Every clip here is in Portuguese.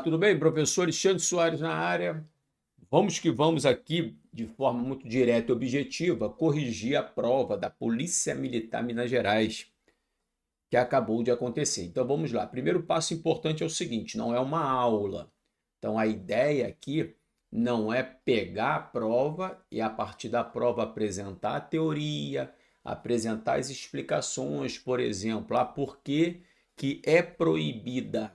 tudo bem? Professor Alexandre Soares na área. Vamos que vamos aqui, de forma muito direta e objetiva, corrigir a prova da Polícia Militar Minas Gerais, que acabou de acontecer. Então vamos lá. Primeiro passo importante é o seguinte: não é uma aula. Então a ideia aqui não é pegar a prova e, a partir da prova, apresentar a teoria, apresentar as explicações, por exemplo, por que é proibida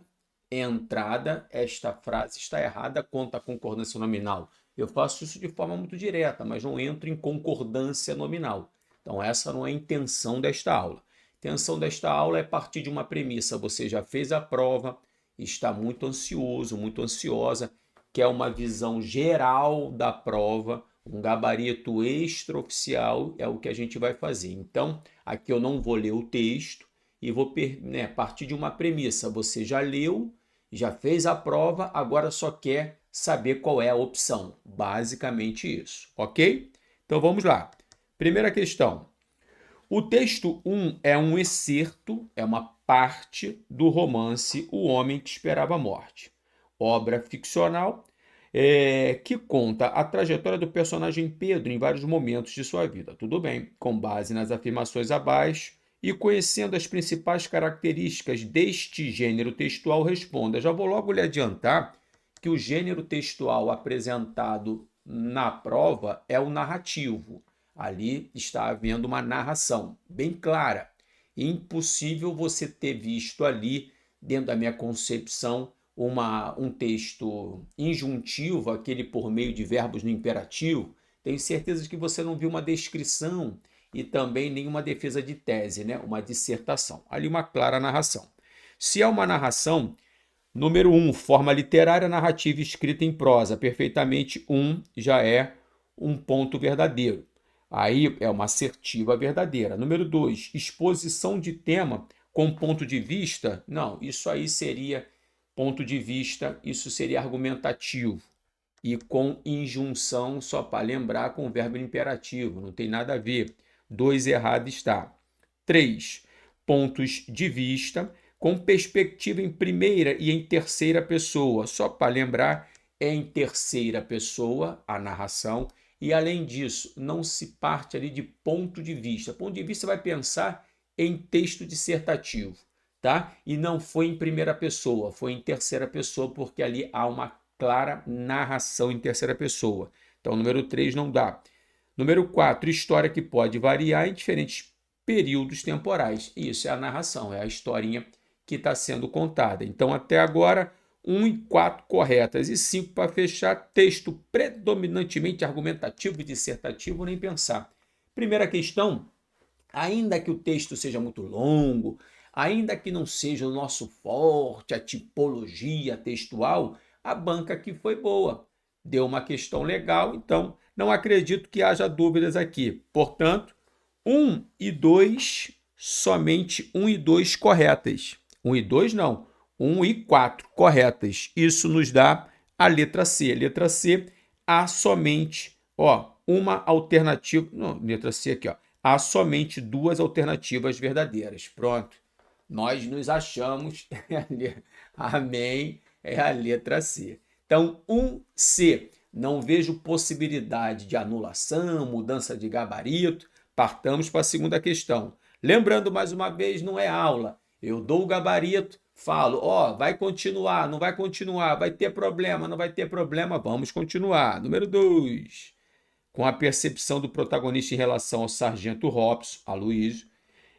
entrada, esta frase está errada, conta a concordância nominal. Eu faço isso de forma muito direta, mas não entro em concordância nominal. Então, essa não é a intenção desta aula. A intenção desta aula é partir de uma premissa: você já fez a prova, está muito ansioso, muito ansiosa, quer uma visão geral da prova, um gabarito extraoficial, é o que a gente vai fazer. Então, aqui eu não vou ler o texto e vou partir de uma premissa: você já leu, já fez a prova, agora só quer saber qual é a opção. Basicamente isso, ok? Então vamos lá. Primeira questão. O texto 1 é um excerto, é uma parte do romance O Homem que Esperava a Morte, obra ficcional que conta a trajetória do personagem Pedro em vários momentos de sua vida. Tudo bem, com base nas afirmações abaixo e conhecendo as principais características deste gênero textual, responda. Já vou logo lhe adiantar que o gênero textual apresentado na prova é o narrativo. Ali está havendo uma narração bem clara. Impossível você ter visto ali, dentro da minha concepção, um texto injuntivo, aquele por meio de verbos no imperativo. Tenho certeza de que você não viu uma descrição e também nenhuma defesa de tese, né? Uma dissertação. Ali uma clara narração. Se é uma narração, número 1, forma literária, narrativa escrita em prosa, perfeitamente já é um ponto verdadeiro. Aí é uma assertiva verdadeira. Número 2, exposição de tema com ponto de vista. Não, isso aí seria ponto de vista, isso seria argumentativo. E com injunção, só para lembrar, com o verbo imperativo, não tem nada a ver. 2, errado está. 3, pontos de vista com perspectiva em primeira e em terceira pessoa. Só para lembrar, é em terceira pessoa a narração. E, além disso, não se parte ali de ponto de vista. Ponto de vista, você vai pensar em texto dissertativo, tá? E não foi em primeira pessoa, foi em terceira pessoa, porque ali há uma clara narração em terceira pessoa. Então, número 3 não dá. Número 4, história que pode variar em diferentes períodos temporais. Isso é a narração, é a historinha que está sendo contada. Então, até agora, 1 e 4 corretas. E 5 para fechar, texto predominantemente argumentativo e dissertativo, nem pensar. Primeira questão, ainda que o texto seja muito longo, ainda que não seja o nosso forte, a tipologia textual, a banca aqui foi boa. Deu uma questão legal, então não acredito que haja dúvidas aqui. Portanto, 1 e 2, somente 1 e 2 corretas. 1 e 2 não, 1 e 4 corretas. Isso nos dá a letra C. Letra C, há somente uma alternativa. Não, letra C aqui, há somente 2 alternativas verdadeiras. Pronto. Nós nos achamos. Amém. É a letra C. Então, 1C. Não vejo possibilidade de anulação, mudança de gabarito. Partamos para a segunda questão. Lembrando, mais uma vez, não é aula. Eu dou o gabarito, falo, vai continuar, não vai continuar, vai ter problema, não vai ter problema, vamos continuar. Número 2. Com a percepção do protagonista em relação ao sargento Robson, Aloysio,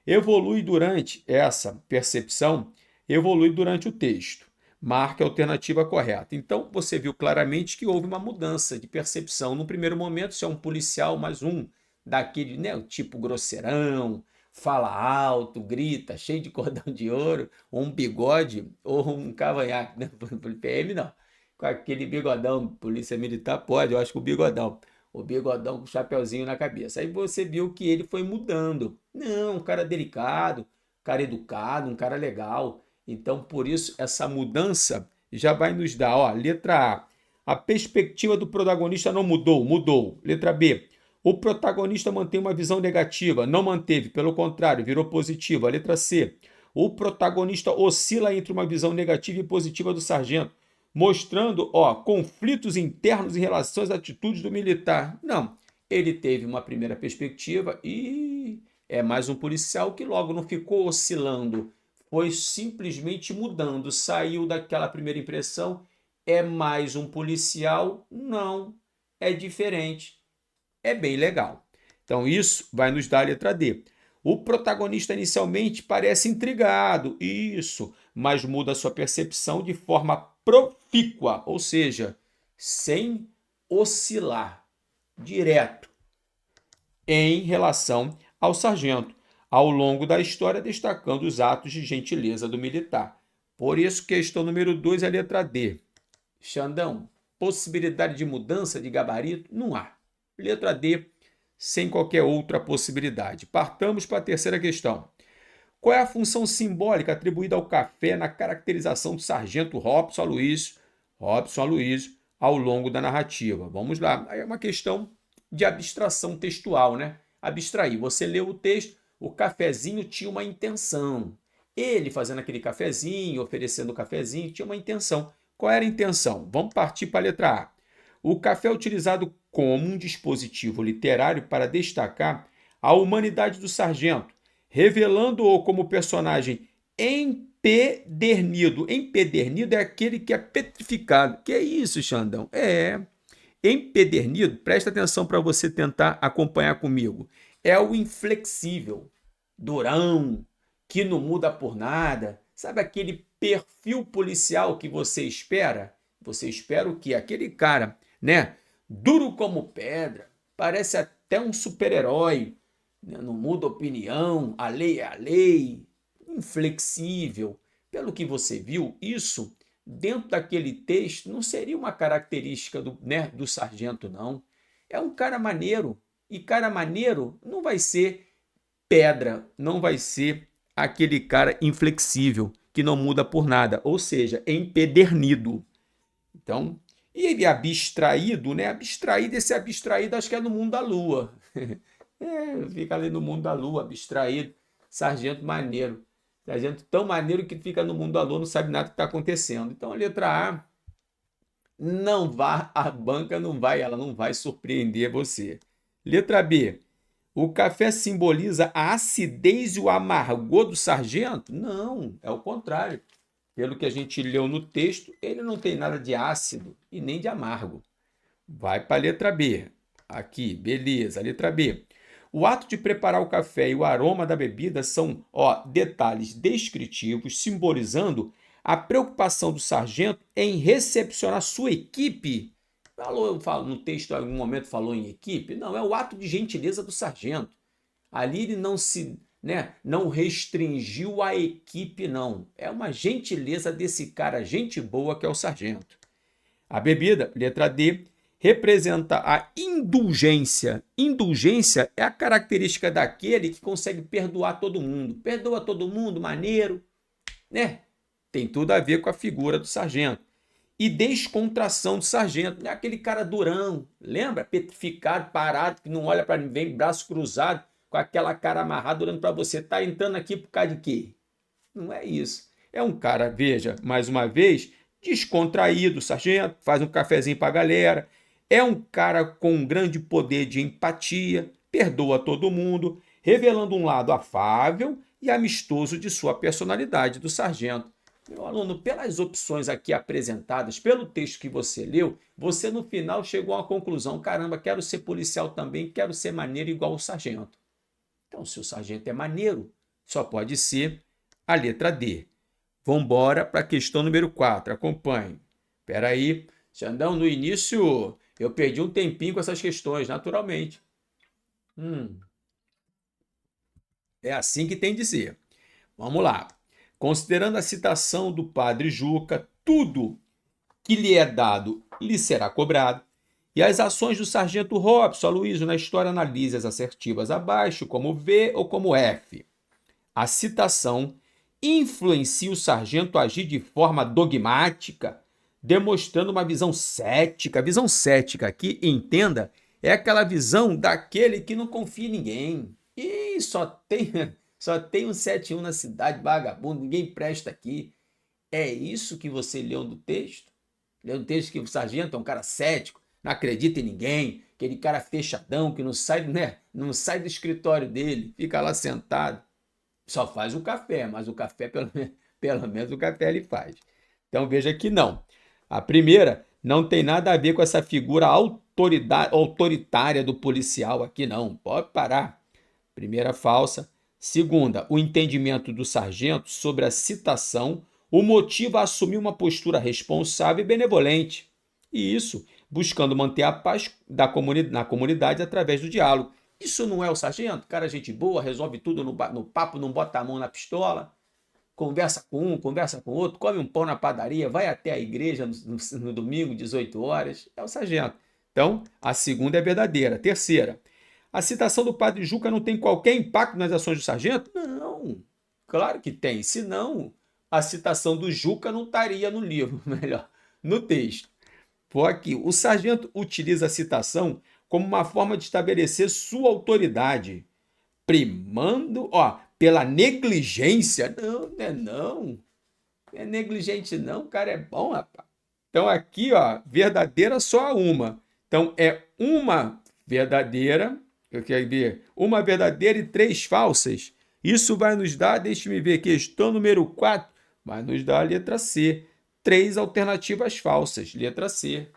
evolui durante essa percepção, evolui durante o texto. Marque a alternativa correta. Então, você viu claramente que houve uma mudança de percepção. No primeiro momento, se é um policial, mais um daquele, né, o tipo grosseirão, fala alto, grita, cheio de cordão de ouro, ou um bigode, ou um cavanhaque, né? PM não. Com aquele bigodão, polícia militar pode, eu acho que o bigodão com o chapeuzinho na cabeça. Aí você viu que ele foi mudando. Não, um cara delicado, um cara educado, um cara legal. Então, por isso, essa mudança já vai nos dar, letra A. A perspectiva do protagonista não mudou, mudou. Letra B. O protagonista mantém uma visão negativa, não manteve, pelo contrário, virou positiva. Letra C. O protagonista oscila entre uma visão negativa e positiva do sargento. mostrando, ó, conflitos internos em relação às atitudes do militar. Não, ele teve uma primeira perspectiva e é mais um policial que logo não ficou oscilando, foi simplesmente mudando, saiu daquela primeira impressão, é mais um policial? Não, é diferente, é bem legal. Então isso vai nos dar a letra D. O protagonista inicialmente parece intrigado, isso, mas muda sua percepção de forma profícua, ou seja, sem oscilar, direto, em relação ao sargento, ao longo da história destacando os atos de gentileza do militar. Por isso, questão número 2 é a letra D. Xandão, possibilidade de mudança de gabarito? Não há. Letra D, sem qualquer outra possibilidade. Partamos para a terceira questão. Qual é a função simbólica atribuída ao café na caracterização do sargento Robson Aloysio, ao longo da narrativa? Vamos lá. Aí é uma questão de abstração textual, né? Abstrair. Você leu o texto, o cafezinho tinha uma intenção. Ele fazendo aquele cafezinho, oferecendo o cafezinho, tinha uma intenção. Qual era a intenção? Vamos partir para a letra A. O café é utilizado como um dispositivo literário para destacar a humanidade do sargento, revelando-o como personagem empedernido. Empedernido é aquele que é petrificado. Que é isso, Xandão? Empedernido, presta atenção para você tentar acompanhar comigo. É o inflexível, durão, que não muda por nada. Sabe aquele perfil policial que você espera? Você espera o quê? Aquele cara, né? Duro como pedra, parece até um super-herói, né? Não muda opinião, a lei é a lei, inflexível. Pelo que você viu, isso dentro daquele texto não seria uma característica do sargento, não. É um cara maneiro, e cara maneiro não vai ser pedra, não vai ser aquele cara inflexível, que não muda por nada, ou seja, empedernido. Então, e ele abstraído, né? Abstraído, esse abstraído acho que é no mundo da lua. Fica ali no mundo da lua, abstraído, sargento maneiro. Sargento tão maneiro que fica no mundo da lua, não sabe nada do que está acontecendo. Então, a letra A, não vá, a banca não vai, ela não vai surpreender você. Letra B, o café simboliza a acidez e o amargor do sargento? Não, é o contrário. Pelo que a gente leu no texto, ele não tem nada de ácido e nem de amargo. Vai para a letra B. Aqui, beleza, letra B. O ato de preparar o café e o aroma da bebida são, detalhes descritivos, simbolizando a preocupação do sargento em recepcionar sua equipe. No texto, em algum momento falou em equipe? Não, é o ato de gentileza do sargento. Ali ele não restringiu a equipe, não. É uma gentileza desse cara, gente boa, que é o sargento. A bebida, letra D, representa a indulgência. Indulgência é a característica daquele que consegue perdoar todo mundo. Perdoa todo mundo, maneiro, né? Tem tudo a ver com a figura do sargento. E descontração do sargento, é aquele cara durão, lembra? Petrificado, parado, que não olha para ninguém, braço cruzado, com aquela cara amarrada, olhando para você. Tá entrando aqui por causa de quê? Não é isso. É um cara, veja, mais uma vez, descontraído, sargento, faz um cafezinho para a galera. É um cara com um grande poder de empatia, perdoa todo mundo, revelando um lado afável e amistoso de sua personalidade do sargento. Meu aluno, pelas opções aqui apresentadas, pelo texto que você leu, você no final chegou a uma conclusão: caramba, quero ser policial também, quero ser maneiro igual o sargento. Então, se o sargento é maneiro, só pode ser a letra D. Vamos embora para a questão número 4. Acompanhe. Espera aí. Xandão, no início eu perdi um tempinho com essas questões, naturalmente. É assim que tem de ser. Vamos lá. Considerando a citação do padre Juca, tudo que lhe é dado lhe será cobrado, e as ações do sargento Robson Aloysio na história analise as assertivas abaixo como V ou como F. A citação influencia o sargento a agir de forma dogmática, demonstrando uma visão cética. A visão cética aqui, entenda, é aquela visão daquele que não confia em ninguém. E só tem um 71 na cidade, vagabundo, ninguém presta aqui. É isso que você leu no texto? Leu um texto que o sargento é um cara cético, não acredita em ninguém, aquele cara fechadão que não sai, né, não sai do escritório dele, fica lá sentado, só faz o café, mas o café, pelo menos o café ele faz. Então veja que não. A primeira não tem nada a ver com essa figura autoritária do policial aqui, não. Pode parar. Primeira falsa. Segunda, o entendimento do sargento sobre a citação o motiva a assumir uma postura responsável e benevolente. E isso, buscando manter a paz na comunidade através do diálogo. Isso não é o sargento? Cara, gente boa, resolve tudo no papo, não bota a mão na pistola, conversa com um, conversa com outro, come um pão na padaria, vai até a igreja no domingo, 18 horas. É o sargento. Então, a segunda é verdadeira. Terceira, a citação do padre Juca não tem qualquer impacto nas ações do sargento? Não, claro que tem. Senão, a citação do Juca não estaria no livro, melhor, no texto. Por aqui, o sargento utiliza a citação como uma forma de estabelecer sua autoridade, primando, pela negligência. Não, não é não. Não é negligente não, o cara é bom, rapaz. Então aqui, verdadeira só uma. Então é uma verdadeira, eu quero ver, uma verdadeira e 3 falsas. Isso vai nos dar, deixa-me ver, questão número 4, vai nos dar a letra C. 3 alternativas falsas, letra C.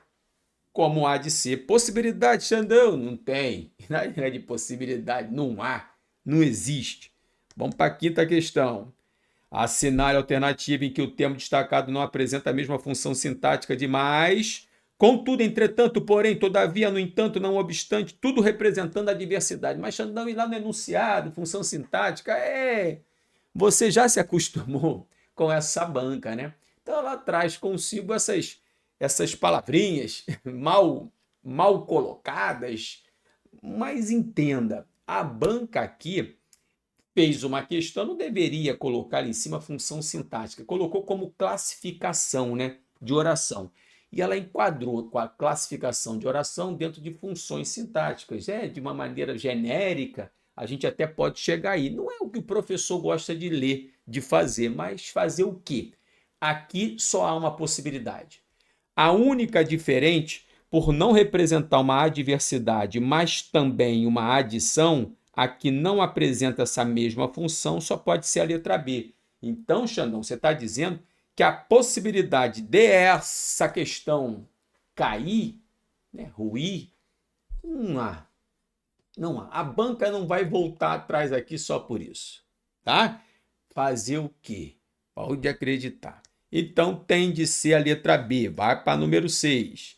Como há de ser? Possibilidade, Xandão? Não tem. Não é de possibilidade, não há, não existe. Vamos para a quinta questão. Assinale a alternativa em que o termo destacado não apresenta a mesma função sintática de mais. Contudo, entretanto, porém, todavia, no entanto, não obstante, tudo representando a diversidade. Mas, Xandão, e lá no enunciado, função sintática, você já se acostumou com essa banca, né? Então, ela traz consigo essas palavrinhas mal colocadas, mas entenda, a banca aqui fez uma questão, não deveria colocar ali em cima a função sintática, colocou como classificação, né, de oração. E ela enquadrou com a classificação de oração dentro de funções sintáticas, de uma maneira genérica, a gente até pode chegar aí. Não é o que o professor gosta de ler, de fazer, mas fazer o quê? Aqui só há uma possibilidade. A única diferente, por não representar uma adversidade, mas também uma adição, a que não apresenta essa mesma função, só pode ser a letra B. Então, Xandão, você está dizendo que a possibilidade de essa questão cair, né, ruir, não há. Não há. A banca não vai voltar atrás aqui só por isso. Tá? Fazer o quê? Pode acreditar. Então tem de ser a letra B. Vai para número 6.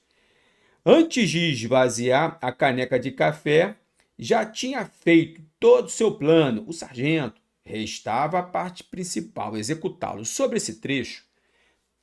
Antes de esvaziar a caneca de café, já tinha feito todo o seu plano, o sargento. Restava a parte principal, executá-lo. Sobre esse trecho,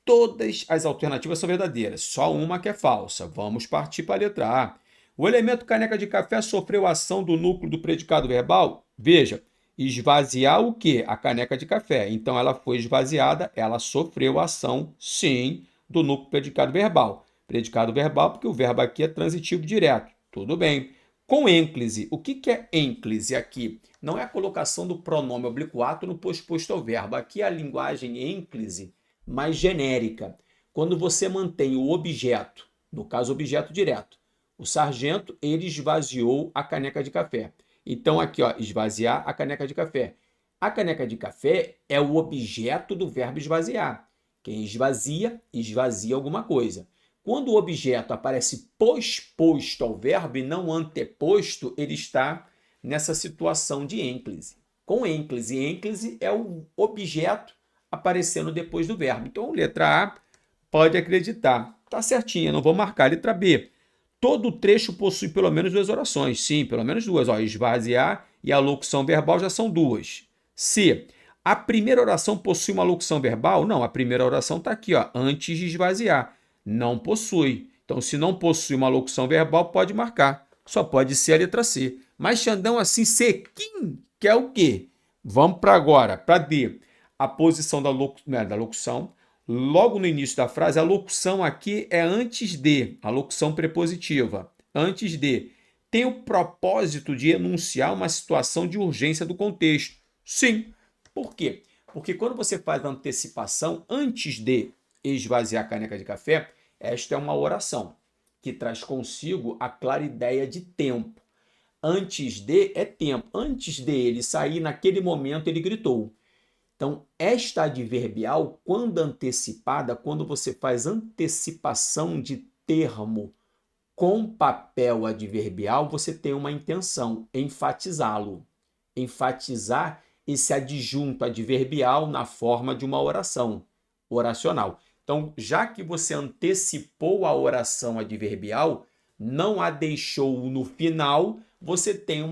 todas as alternativas são verdadeiras, só uma que é falsa. Vamos partir para a letra A. O elemento caneca de café sofreu a ação do núcleo do predicado verbal? Veja, esvaziar o quê? A caneca de café. Então, ela foi esvaziada, ela sofreu a ação, sim, do núcleo do predicado verbal. Predicado verbal porque o verbo aqui é transitivo direto. Tudo bem. Com ênclise, o que é ênclise aqui? Não é a colocação do pronome oblíquo no posto ao verbo. Aqui é a linguagem ênclise mais genérica. Quando você mantém o objeto, no caso objeto direto, o sargento, ele esvaziou a caneca de café. Então aqui, esvaziar a caneca de café. A caneca de café é o objeto do verbo esvaziar. Quem esvazia, esvazia alguma coisa. Quando o objeto aparece posposto ao verbo e não anteposto, ele está nessa situação de ênclise. Com ênclise, ênclise é o objeto aparecendo depois do verbo. Então, letra A, pode acreditar. Tá certinha, não vou marcar. Letra B. Todo trecho possui pelo menos 2 orações. Sim, pelo menos 2. Esvaziar e a locução verbal já são 2. C. A primeira oração possui uma locução verbal? Não, a primeira oração está aqui, antes de esvaziar. Não possui. Então, se não possui uma locução verbal, pode marcar. Só pode ser a letra C. Mas Xandão assim sequinho, que é o quê? Vamos para agora, para D. A posição da locução. Logo no início da frase, a locução aqui é antes de, a locução prepositiva. Antes de. Tem o propósito de enunciar uma situação de urgência do contexto. Sim. Por quê? Porque quando você faz a antecipação antes de esvaziar a caneca de café, Esta é uma oração que traz consigo a clara ideia de tempo. Antes de é tempo. Antes dele sair, naquele momento, ele gritou. Então, esta adverbial, quando antecipada, quando você faz antecipação de termo com papel adverbial, você tem uma intenção, enfatizá-lo. Enfatizar esse adjunto adverbial na forma de uma oração oracional. Então, já que você antecipou a oração adverbial, não a deixou no final, você tem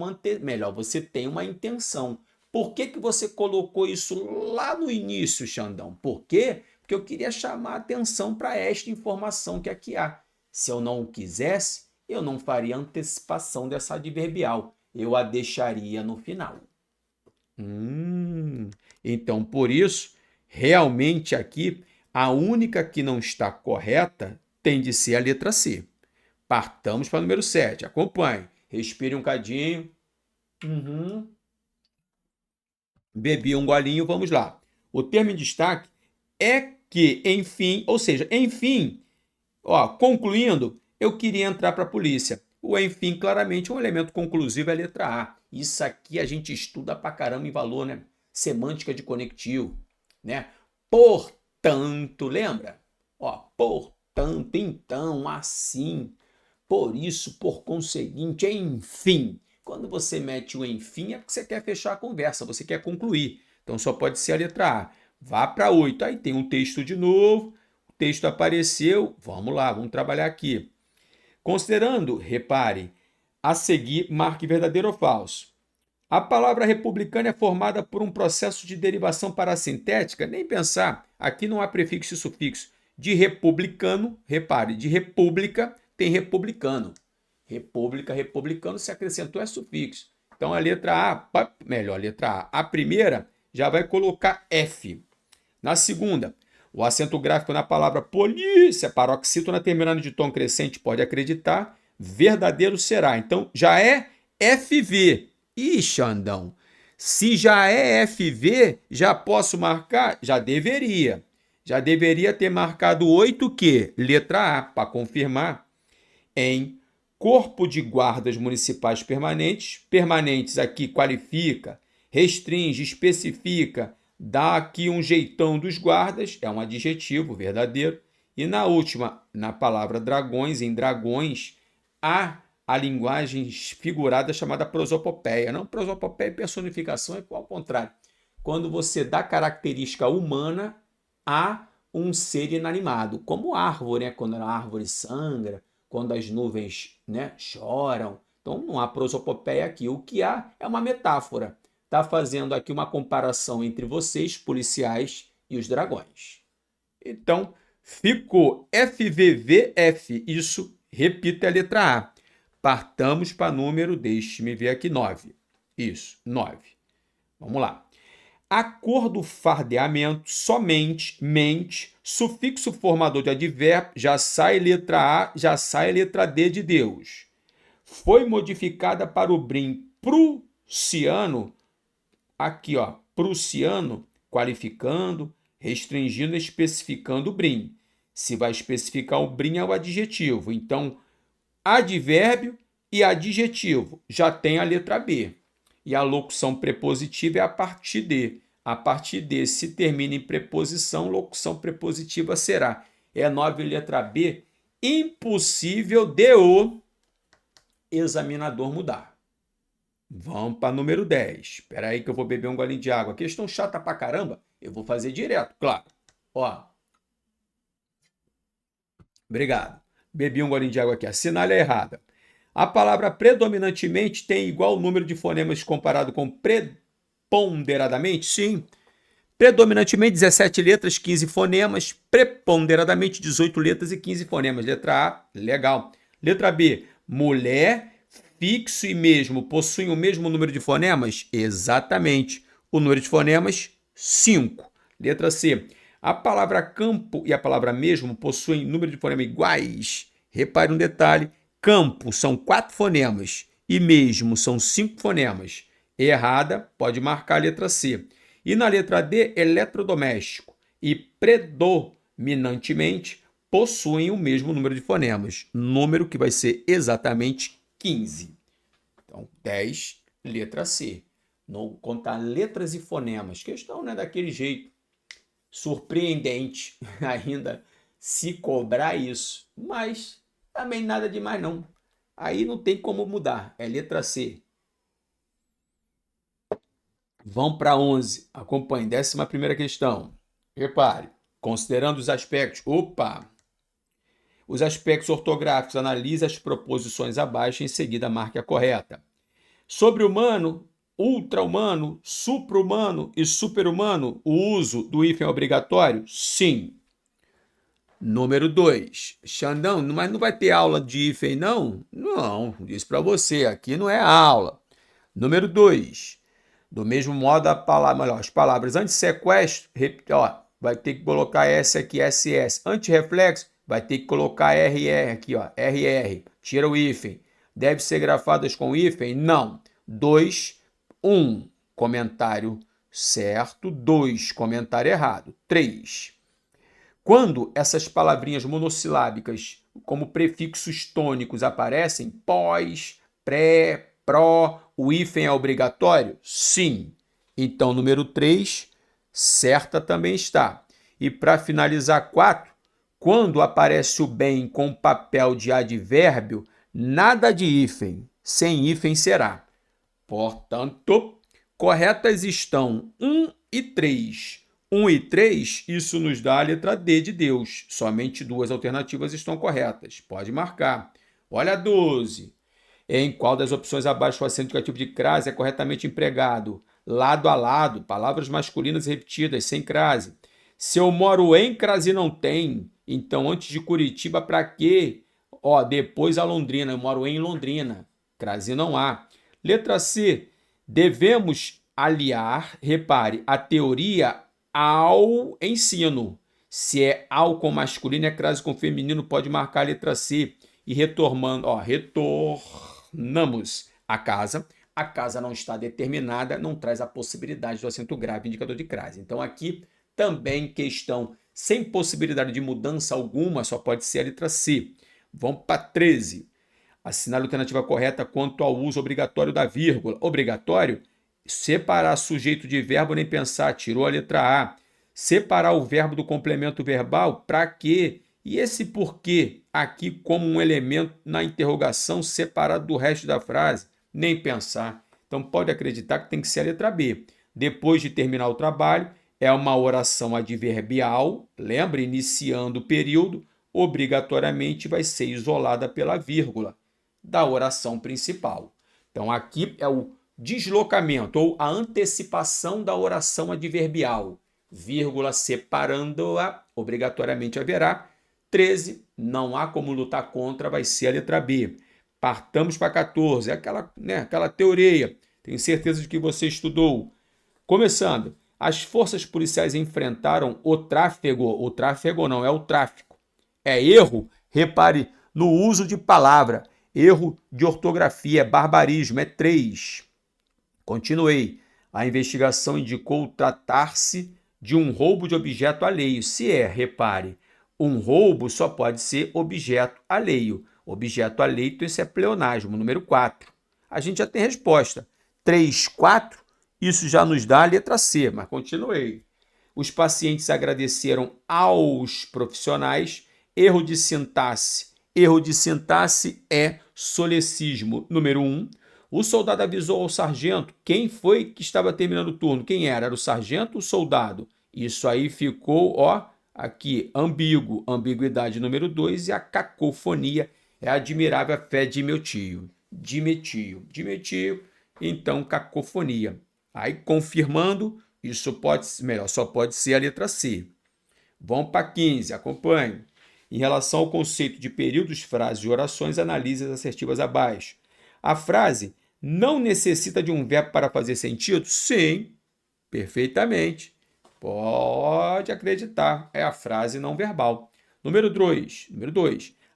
você tem uma intenção. Por que que você colocou isso lá no início, Xandão? Por quê? Porque eu queria chamar a atenção para esta informação que aqui há. Se eu não o quisesse, eu não faria antecipação dessa adverbial. Eu a deixaria no final. Então, por isso, realmente aqui, a única que não está correta tem de ser a letra C. Partamos para o número 7. Acompanhe. Respire um cadinho. Bebi um golinho, vamos lá. O termo em destaque é que, enfim, ou seja, enfim, concluindo, eu queria entrar para a polícia. O enfim, claramente, um elemento conclusivo é a letra A. Isso aqui a gente estuda pra caramba em valor, né? Semântica de conectivo, né? Portanto, lembra? Portanto, então, assim, por isso, por conseguinte, enfim. Quando você mete o enfim, é porque você quer fechar a conversa, você quer concluir. Então, só pode ser a letra A. Vá para 8. Aí tem um texto de novo. O texto apareceu. Vamos lá, vamos trabalhar aqui. Considerando, repare, a seguir, marque verdadeiro ou falso. A palavra republicana é formada por um processo de derivação parassintética? Nem pensar. Aqui não há prefixo e sufixo. De republicano, repare, de república tem republicano. República, republicano, se acrescentou é sufixo. Então, a letra A, melhor, a letra A. A primeira já vai colocar F. Na segunda, o acento gráfico na palavra polícia, paroxítona terminando de tom crescente, pode acreditar, verdadeiro será. Então, já é FV. Ih, Xandão, se já é FV, já posso marcar? Já deveria. Já deveria ter marcado 8 que? Letra A, para confirmar. Em Corpo de Guardas Municipais Permanentes. Permanentes aqui qualifica, restringe, especifica, dá aqui um jeitão dos guardas, é um adjetivo verdadeiro. E na última, na palavra dragões, em dragões, há a linguagem figurada chamada prosopopeia. Não, prosopopeia, personificação é ao contrário. Quando você dá característica humana a um ser inanimado, como árvore, né? Quando a árvore sangra, quando as nuvens, né, choram. Então, não há prosopopeia aqui. O que há é uma metáfora. Está fazendo aqui uma comparação entre vocês, policiais, e os dragões. Então, ficou FVVF. Isso, repita a letra A. Partamos para número, deixe-me ver aqui, 9. Isso, 9. Vamos lá. A cor do fardeamento, somente, mente, sufixo formador de advérbio, já sai letra A, já sai letra D de Deus. Foi modificada para o brim prussiano, aqui, prussiano, qualificando, restringindo, especificando o brim. Se vai especificar o brim é o adjetivo. Então, advérbio e adjetivo já tem a letra B. E a locução prepositiva é a partir de. A partir de, se termina em preposição, locução prepositiva será. É 9, letra B. Impossível de o examinador mudar. Vamos para número 10. Espera aí que eu vou beber um golinho de água. Questão chata pra caramba. Eu vou fazer direto, claro. Obrigado. Bebi um golinho de água aqui. Assinale a errada. A palavra predominantemente tem igual número de fonemas comparado com preponderadamente? Sim. Predominantemente, 17 letras, 15 fonemas. Preponderadamente, 18 letras e 15 fonemas. Letra A, legal. Letra B, mulher, fixo e mesmo possuem o mesmo número de fonemas? Exatamente. O número de fonemas, 5. Letra C, a palavra campo e a palavra mesmo possuem número de fonemas iguais? Repare um detalhe. Campo são 4 fonemas e mesmo são 5 fonemas. Errada, pode marcar a letra C. E na letra D, eletrodoméstico e predominantemente possuem o mesmo número de fonemas, número que vai ser exatamente 15. Então, 10, letra C. Não contar letras e fonemas. Questão, né, daquele jeito surpreendente ainda se cobrar isso. Mas também nada demais não. Aí não tem como mudar. É letra C. Vamos para 11. Acompanhe. 11ª questão. Repare. Considerando os aspectos... Opa! Os aspectos ortográficos, analise as proposições abaixo e em seguida marque a correta. Sobre-humano, ultra-humano, supra-humano e super-humano, o uso do hífen é obrigatório? Sim. Número 2. Xandão, mas não vai ter aula de hífen, não? Não, disse para você, aqui não é aula. Número 2. Do mesmo modo, as palavras anti-sequestro, vai ter que colocar S aqui, SS. Anti-reflexo, vai ter que colocar RR aqui, ó, RR. Tira o hífen. Deve ser grafadas com hífen? Não. 2, 1. Comentário certo. 2. Comentário errado. 3. Quando essas palavrinhas monossilábicas, como prefixos tônicos, aparecem, pós, pré, pró, o hífen é obrigatório? Sim. Então, número 3, certa também está. E para finalizar, 4, quando aparece o bem com papel de advérbio, nada de hífen. Sem hífen será. Portanto, corretas estão 1 e 3. 1 e 3, isso nos dá a letra D de Deus. Somente 2 alternativas estão corretas. Pode marcar. Olha a 12. Em qual das opções abaixo o acento indicativo de crase é corretamente empregado? Lado a lado, palavras masculinas repetidas, sem crase. Se eu moro em crase, não tem. Então, antes de Curitiba, para quê? Depois a Londrina. Eu moro em Londrina. Crase não há. Letra C. Devemos aliar, repare, a teoria ao ensino. Se é ao com masculino, é crase com feminino, pode marcar a letra C. E retornamos à casa. A casa não está determinada, não traz a possibilidade do acento grave, indicador de crase. Então, aqui também questão sem possibilidade de mudança alguma, só pode ser a letra C. Vamos para 13. Assinale a alternativa correta quanto ao uso obrigatório da vírgula. Obrigatório? Separar sujeito de verbo, nem pensar, tirou a letra A. Separar o verbo do complemento verbal, para quê? E esse porquê aqui como um elemento na interrogação separado do resto da frase? Nem pensar. Então pode acreditar que tem que ser a letra B. Depois de terminar o trabalho, é uma oração adverbial, lembra? Iniciando o período, obrigatoriamente vai ser isolada pela vírgula da oração principal. Então aqui é o deslocamento ou a antecipação da oração adverbial. Vírgula separando-a, obrigatoriamente haverá. 13, não há como lutar contra, vai ser a letra B. Partamos para 14, aquela teoria. Tenho certeza de que você estudou. Começando, as forças policiais enfrentaram o tráfego não, é o tráfico. É erro, repare no uso de palavra. Erro de ortografia, barbarismo, é 3. Continuei. A investigação indicou tratar-se de um roubo de objeto alheio. Se repare, um roubo só pode ser objeto alheio. Objeto alheio, isso é pleonasmo, número 4. A gente já tem resposta. 3, 4, isso já nos dá a letra C, mas continuei. Os pacientes agradeceram aos profissionais. Erro de sintaxe. Erro de sintaxe é solecismo, número 1. O soldado avisou ao sargento. Quem foi que estava terminando o turno? Quem era? Era o sargento ou o soldado? Isso aí ficou, aqui, ambíguo. Ambiguidade número 2 e a cacofonia é a admirável fé de meu tio. De meu tio, então cacofonia. Aí, confirmando, isso só pode ser a letra C. Vamos para 15, acompanhe. Em relação ao conceito de períodos, frases e orações, analise as assertivas abaixo. A frase não necessita de um verbo para fazer sentido? Sim, perfeitamente. Pode acreditar, é a frase não verbal. Número 2.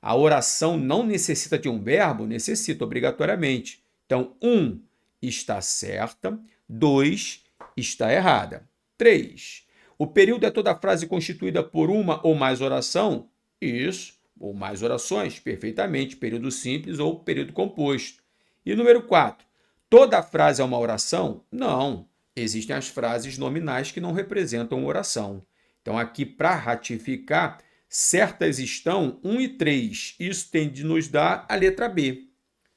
A oração não necessita de um verbo? Necessita, obrigatoriamente. Então, 1 está certa, 2 está errada. 3. O período é toda frase constituída por uma ou mais oração? Isso, ou mais orações, perfeitamente, período simples ou período composto. E número 4, toda frase é uma oração? Não, existem as frases nominais que não representam oração. Então, aqui, para ratificar, certas estão 1 e 3. Isso tem de nos dar a letra B.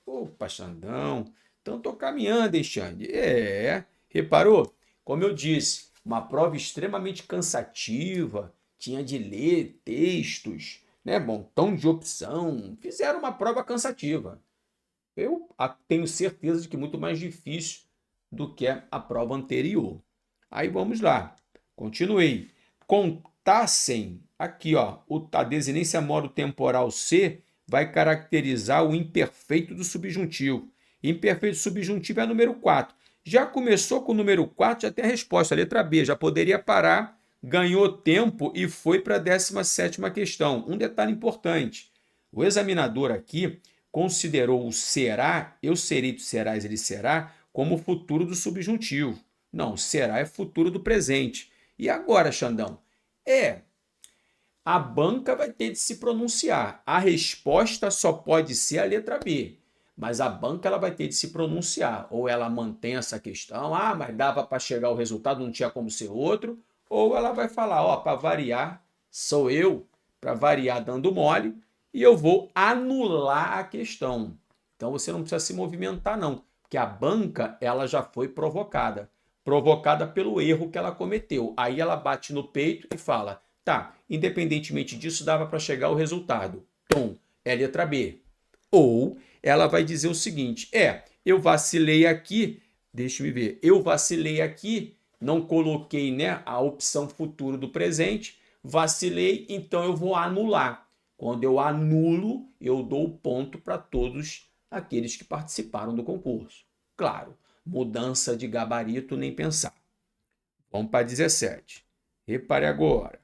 Opa, Xandão, então estou caminhando, hein, Xande? Reparou? Como eu disse, uma prova extremamente cansativa, tinha de ler textos, né? Montão de opção, fizeram uma prova cansativa. Eu tenho certeza de que muito mais difícil do que a prova anterior. Aí vamos lá, continuei. Contassem, aqui ó, a desinência modo temporal ser vai caracterizar o imperfeito do subjuntivo. Imperfeito subjuntivo é número 4. Já começou com o número 4, já tem a resposta, a letra B. Já poderia parar, ganhou tempo e foi para a 17ª questão. Um detalhe importante. O examinador aqui considerou o será, eu serei, tu serás, ele será, como futuro do subjuntivo. Não, será é futuro do presente. E agora, Xandão? A banca vai ter de se pronunciar. A resposta só pode ser a letra B, mas a banca ela vai ter de se pronunciar. Ou ela mantém essa questão, mas dava para chegar ao resultado, não tinha como ser outro, ou ela vai falar, para variar, sou eu, para variar dando mole, e eu vou anular a questão. Então você não precisa se movimentar não, porque a banca ela já foi provocada pelo erro que ela cometeu. Aí ela bate no peito e fala, tá, independentemente disso, dava para chegar ao resultado. Tom, é a letra B. Ou ela vai dizer o seguinte, eu vacilei aqui, deixa-me ver, eu vacilei aqui, não coloquei, né, a opção futuro do presente, vacilei, então eu vou anular. Quando eu anulo, eu dou ponto para todos aqueles que participaram do concurso. Claro, mudança de gabarito nem pensar. Vamos para 17. Repare agora.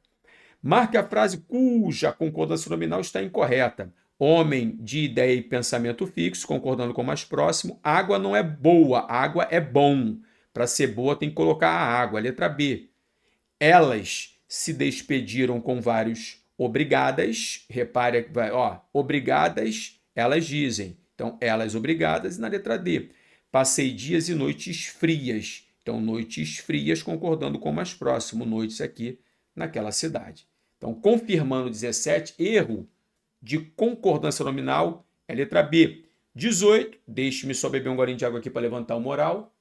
Marque a frase cuja concordância nominal está incorreta. Homem de ideia e pensamento fixo, concordando com o mais próximo. Água não é boa, água é bom. Para ser boa tem que colocar a água. Letra B. Elas se despediram com vários obrigadas. Repare que vai, obrigadas, elas dizem. Então, elas obrigadas. E na letra D. Passei dias e noites frias. Então, noites frias, concordando com o mais próximo. Noites aqui naquela cidade. Então, confirmando 17, erro de concordância nominal é letra B. 18, deixe-me só beber um golinho de água aqui para levantar o moral.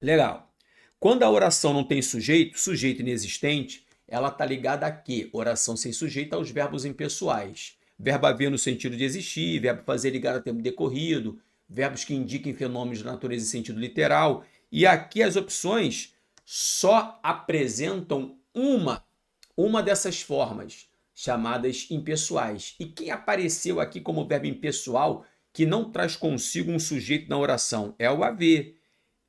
Legal. Quando a oração não tem sujeito, sujeito inexistente, ela está ligada a quê? Oração sem sujeito aos verbos impessoais. Verbo haver no sentido de existir, verbo fazer ligado a tempo decorrido, verbos que indiquem fenômenos de natureza e sentido literal. E aqui as opções só apresentam uma dessas formas, chamadas impessoais. E quem apareceu aqui como verbo impessoal, que não traz consigo um sujeito na oração? É o haver.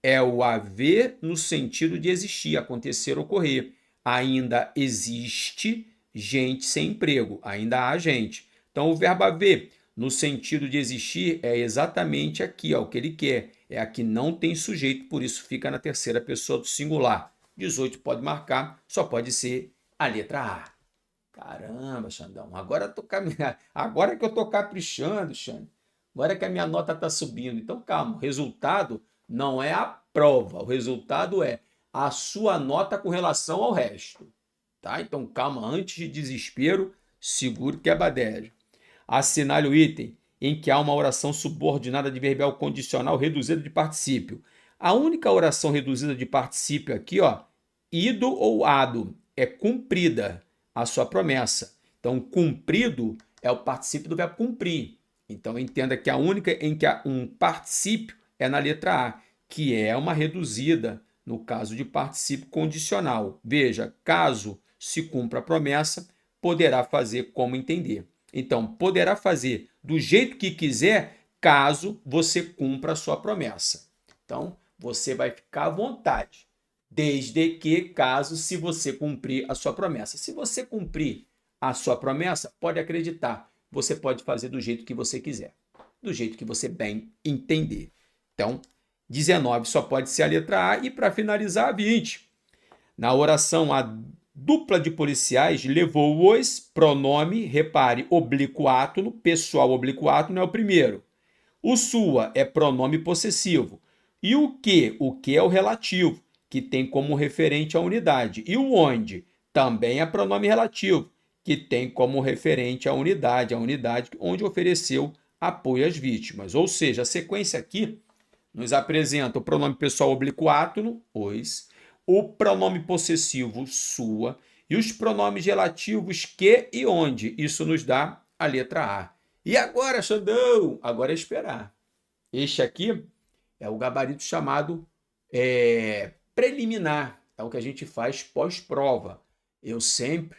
É o haver no sentido de existir, acontecer, ocorrer. Ainda existe gente sem emprego, ainda há gente. Então, o verbo haver no sentido de existir é exatamente aqui, o que ele quer. É a que não tem sujeito, por isso fica na terceira pessoa do singular. 18 pode marcar, só pode ser a letra A. Caramba, Xandão, agora que eu estou caprichando, Xande. Agora que a minha nota está subindo. Então, calma, o resultado não é a prova, o resultado é a sua nota com relação ao resto. Tá? Então, calma, antes de desespero, segure que é badejo. Assinale o item em que há uma oração subordinada adverbial condicional reduzida de particípio. A única oração reduzida de particípio aqui, ido ou ado, é cumprida a sua promessa. Então, cumprido é o particípio do verbo cumprir. Então, entenda que a única em que há um particípio é na letra A, que é uma reduzida no caso de particípio condicional. Veja, caso se cumpra a promessa, poderá fazer como entender. Então, poderá fazer do jeito que quiser, caso você cumpra a sua promessa. Então, você vai ficar à vontade, desde que, caso, se você cumprir a sua promessa. Se você cumprir a sua promessa, pode acreditar, você pode fazer do jeito que você quiser, do jeito que você bem entender. Então, 19 só pode ser a letra A e, para finalizar, 20. Na oração Dupla de policiais levou-os, pronome, repare, oblíquo-átono, pessoal oblíquo-átono é o primeiro. O sua é pronome possessivo. E o que? O que é o relativo, que tem como referente a unidade. E o onde? Também é pronome relativo, que tem como referente a unidade onde ofereceu apoio às vítimas. Ou seja, a sequência aqui nos apresenta o pronome pessoal oblíquo-átono, os, o pronome possessivo, sua, e os pronomes relativos que e onde. Isso nos dá a letra A. E agora, Xandão? Agora é esperar. Este aqui é o gabarito chamado preliminar. É o que a gente faz pós-prova. Eu sempre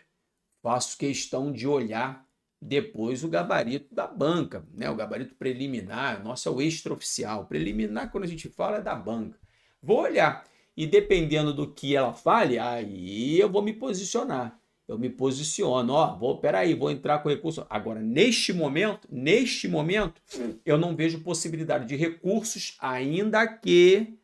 faço questão de olhar depois o gabarito da banca, né? O gabarito preliminar, nosso é o extraoficial. Preliminar, quando a gente fala, é da banca. Vou olhar e dependendo do que ela fale, aí eu vou me posicionar. Eu me posiciono, peraí, vou entrar com recurso. Agora, neste momento, eu não vejo possibilidade de recursos, ainda que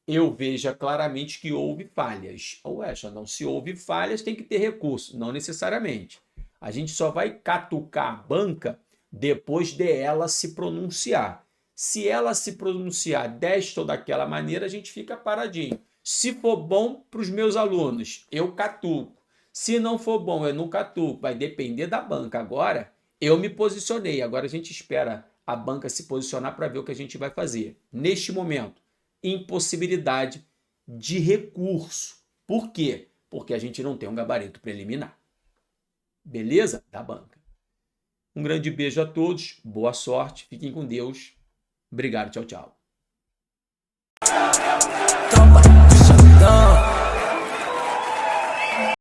eu veja claramente que houve falhas. Ué, não, se houve falhas, tem que ter recurso. Não necessariamente. A gente só vai catucar a banca depois de ela se pronunciar. Se ela se pronunciar desta ou daquela maneira, a gente fica paradinho. Se for bom para os meus alunos, eu catuco. Se não for bom, eu não catuco. Vai depender da banca. Agora, eu me posicionei. Agora a gente espera a banca se posicionar para ver o que a gente vai fazer. Neste momento, impossibilidade de recurso. Por quê? Porque a gente não tem um gabarito preliminar. Beleza? Da banca. Um grande beijo a todos, boa sorte, fiquem com Deus. Obrigado, tchau, tchau.